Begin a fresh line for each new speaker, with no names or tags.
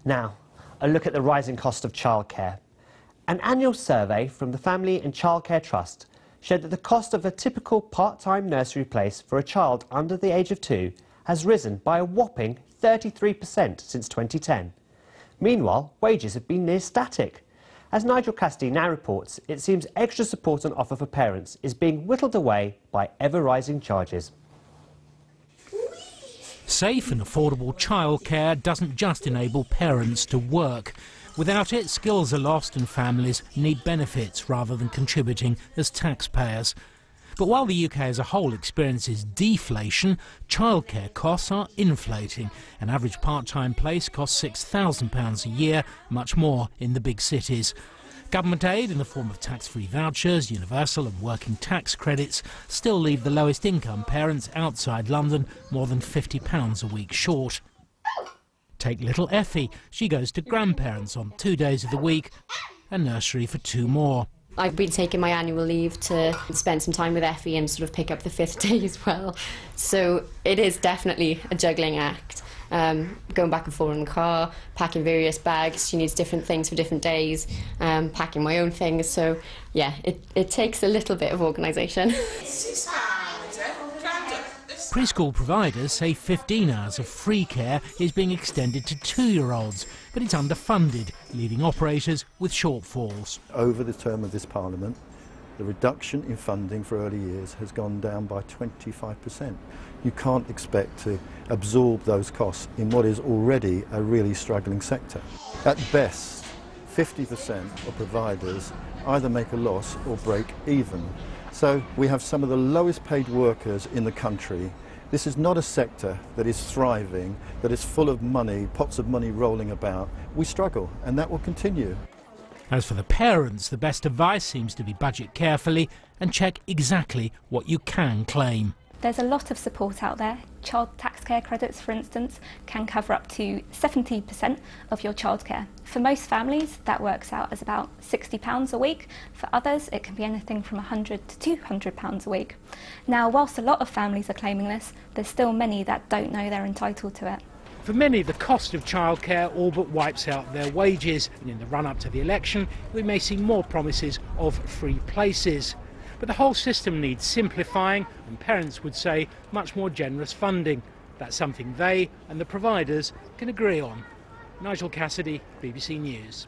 Now, a look at the rising cost of childcare. An annual survey from the Family and Childcare Trust showed that the cost of a typical part-time nursery place for a child under the age of 2 has risen by a whopping 33% since 2010. Meanwhile, wages have been near static. As Nigel Cassidy now reports, it seems extra support on offer for parents is being whittled away by ever-rising charges.
Safe and affordable childcare doesn't just enable parents to work. Without it, skills are lost and families need benefits rather than contributing as taxpayers. But while the UK as a whole experiences deflation, childcare costs are inflating. An average part-time place costs £6,000 a year, much more in the big cities. Government aid in the form of tax-free vouchers, universal and working tax credits still leave the lowest income parents outside London more than £50 a week short. Take little Effie. She goes to grandparents on 2 days of the week and nursery for 2 more.
I've been taking my annual leave to spend some time with Effie and sort of pick up the 5th day as well. So it is definitely a juggling act. Going back and forth in the car, packing various bags. She needs different things for different days, packing my own things. So yeah, it takes a little bit of organisation.
Preschool providers say 15 hours of free care is being extended to 2-year-olds, but it's underfunded, leaving operators with shortfalls.
Over the term of this Parliament, the reduction in funding for early years has gone down by 25%. You can't expect to absorb those costs in what is already a really struggling sector. At best, 50% of providers either make a loss or break even. So we have some of the lowest paid workers in the country. This is not a sector that is thriving, that is full of money, pots of money rolling about. We struggle, and that will continue.
As for the parents, the best advice seems to be budget carefully and check exactly what you can claim.
There's a lot of support out there. Child tax care credits, for instance, can cover up to 70% of your childcare. For most families, that works out as about £60 a week. For others, it can be anything from £100 to £200 a week. Now, whilst a lot of families are claiming this, there's still many that don't know they're entitled to it.
For many, the cost of childcare all but wipes out their wages, and in the run-up to the election, we may see more promises of free places. But the whole system needs simplifying, and parents would say much more generous funding. That's something they and the providers can agree on. Nigel Cassidy, BBC News.